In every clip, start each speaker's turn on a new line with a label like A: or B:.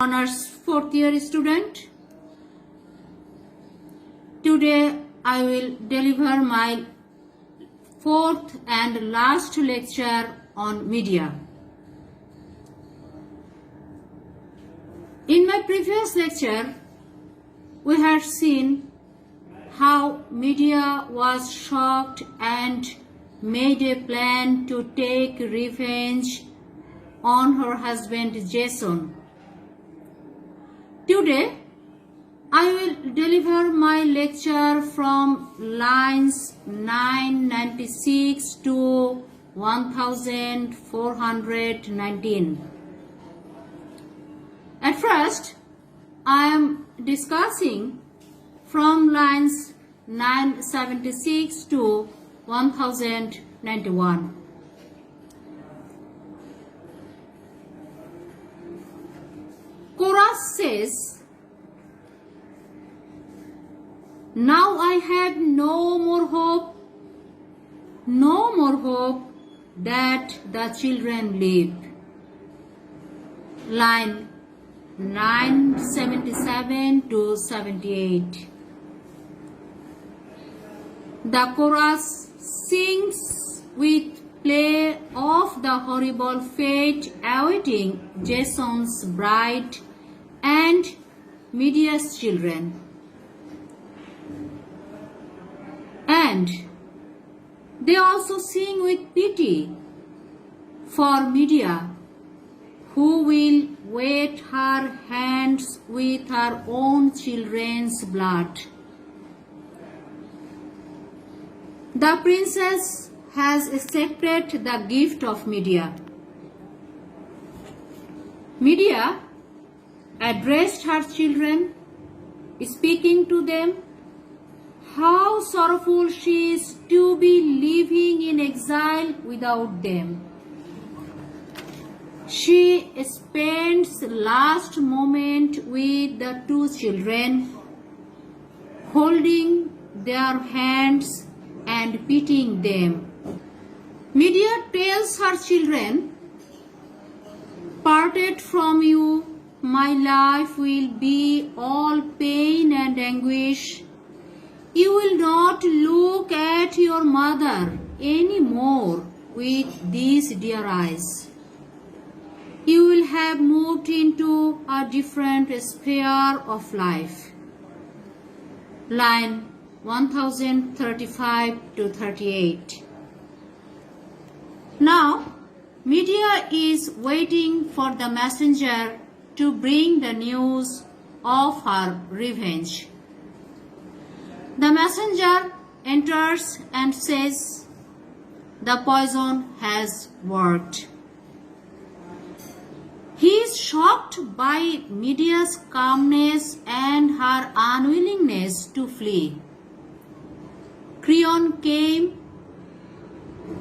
A: Honors fourth year student. Today I will deliver my fourth and last lecture on media. In my previous lecture, we had seen how Medea was shocked and made a plan to take revenge on her husband Jason. Today, I will deliver my lecture from lines 996 to 1419. At first, I am discussing from lines 976 to 1091. Chorus says, "Now I had no more hope that the children live." Line 977 to 78. The chorus sings with play of the horrible fate awaiting Jason's bride and Medea's children. And they also sing with pity for Medea, who will wet her hands with her own children's blood. The princess has accepted the gift of Medea. Medea addressed her children, speaking to them how sorrowful she is to be living in exile without them. She spends the last moment with the two children, holding their hands and pitying them. Medea tells her children, "Parted from you, my life will be all pain and anguish. You will not look at your mother any more with these dear eyes. You will have moved into a different sphere of life." Line 1035 to 38. Now, Medea is waiting for the messenger to bring the news of her revenge. The messenger enters and says, "The poison has worked." He is shocked by Medea's calmness and her unwillingness to flee. Creon came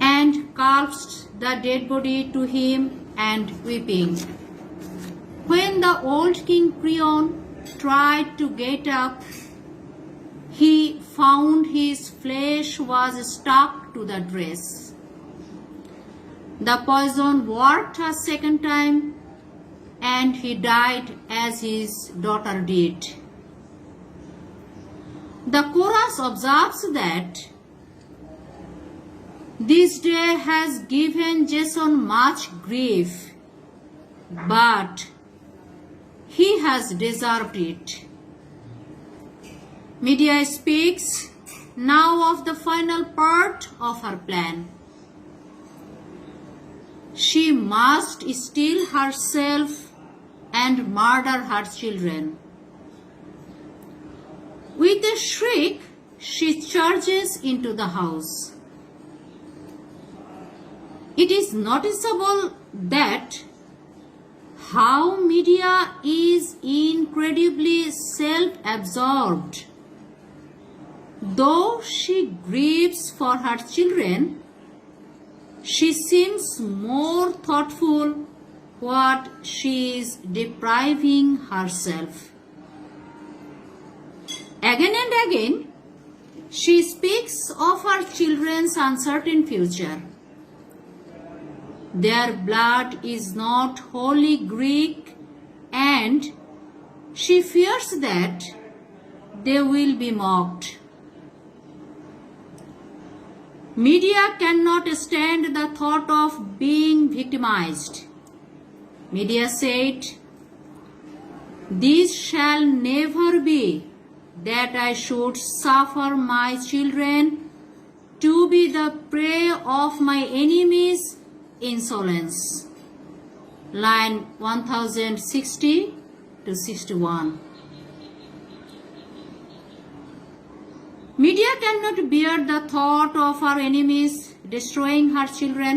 A: and clasped the dead body to him and weeping. When the old King Creon tried to get up, he found his flesh was stuck to the dress. The poison worked a second time, and he died as his daughter did. The chorus observes that this day has given Jason much grief, but he has deserved it. Medea speaks now of the final part of her plan. She must steal herself and murder her children. With a shriek, she charges into the house. It is noticeable that how Medea is incredibly self-absorbed. Though she grieves for her children, she seems more thoughtful what she is depriving herself. Again and again, she speaks of her children's uncertain future. Their blood is not wholly Greek and she fears that they will be mocked. Medea cannot stand the thought of being victimized. Medea said, "This shall never be, that I should suffer my children to be the prey of my enemies' insolence." Line 1060 to 61. Medea cannot bear the thought of her enemies destroying her children.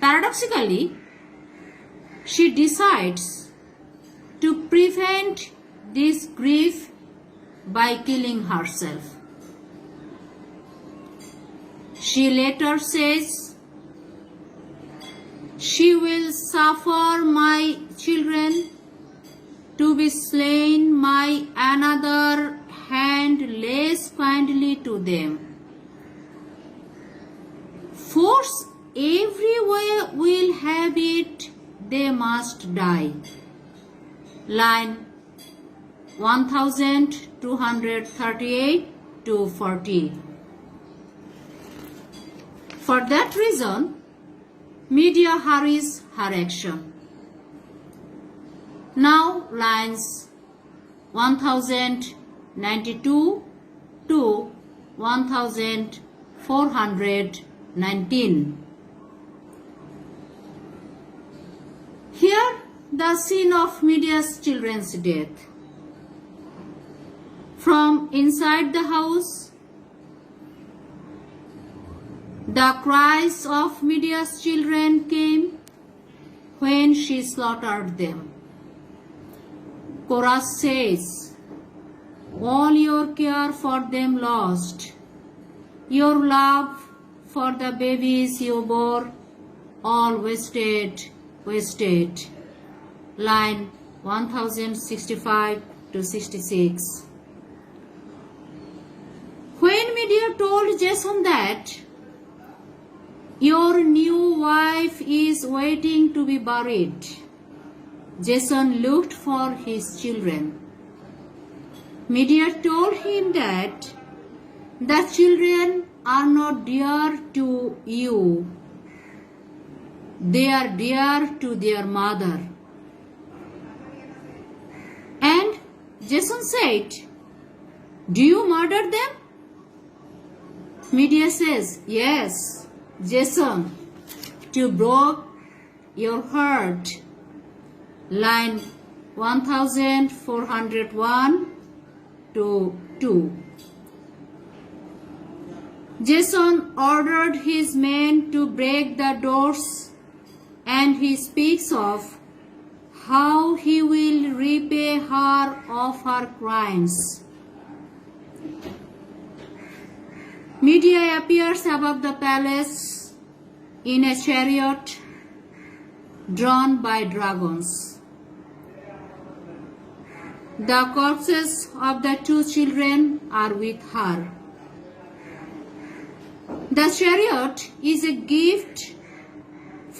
A: Paradoxically, she decides to prevent this grief by killing herself. She later says, "She will suffer my children to be slain, my another hand less kindly to them. Force everywhere will have it, they must die." Line 1238 to 40. For that reason, Medea hurries her action. Now lines 1092 to 1419. Here the scene of Medea's children's death. From inside the house, the cries of Medea's children came when she slaughtered them. Chorus says, "All your care for them lost, your love for the babies you bore, all wasted, wasted." Line 1065 to 66. When Medea told Jason that your new wife is waiting to be buried, Jason looked for his children. Medea told him that the children are not dear to you, they are dear to their mother. And Jason said, "Do you murder them?" Medea says, "Yes, Jason, to break your heart." Line 1401 to 2. Jason ordered his men to break the doors, and he speaks of how he will repay her of her crimes. Medea appears above the palace in a chariot drawn by dragons. The corpses of the two children are with her. The chariot is a gift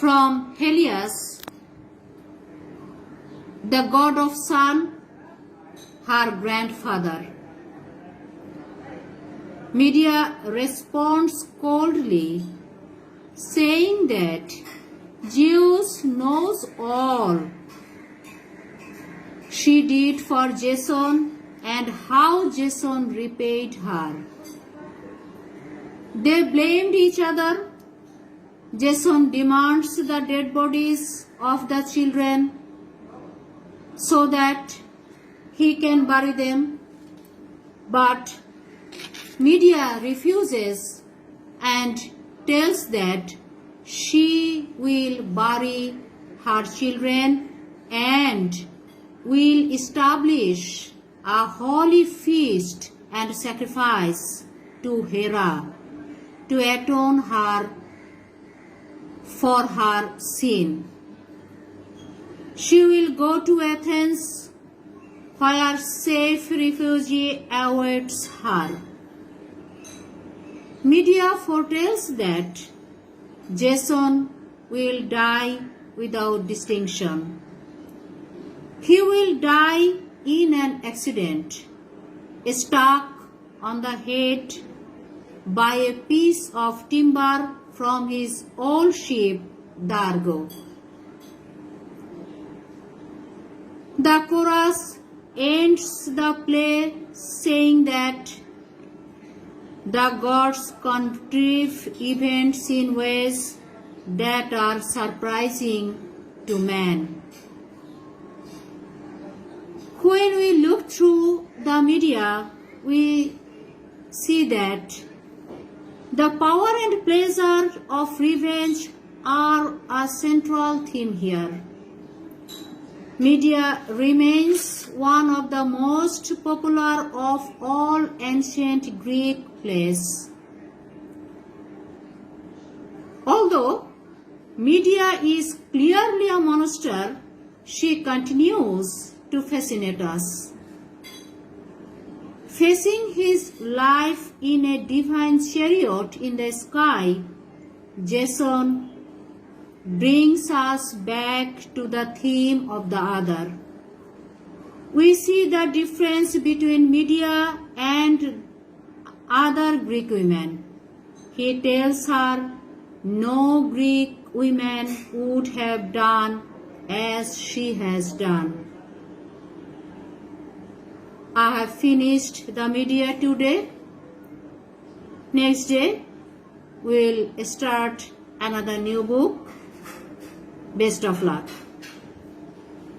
A: from Helios, the god of sun, her grandfather. Medea responds coldly, saying that Zeus knows all she did for Jason and how Jason repaid her. They blamed each other. Jason demands the dead bodies of the children so that he can bury them, but Medea refuses and tells that she will bury her children and will establish a holy feast and sacrifice to Hera to atone her for her sin. She will go to Athens, where safe refuge awaits her. Medea foretells that Jason will die without distinction. He will die in an accident, struck on the head by a piece of timber from his old ship, the Argo. The chorus ends the play saying that the gods contrive events in ways that are surprising to man. When we look through the Medea, we see that the power and pleasure of revenge are a central theme here. Medea remains one of the most popular of all ancient Greek plays. Although Medea is clearly a monster, she continues to fascinate us. Facing his life in a divine chariot in the sky, Jason brings us back to the theme of the other. We see the difference between Medea and other Greek women. He tells her no Greek woman would have done as she has done. I have finished the Medea today. Next day, we'll start another new book. Best of luck.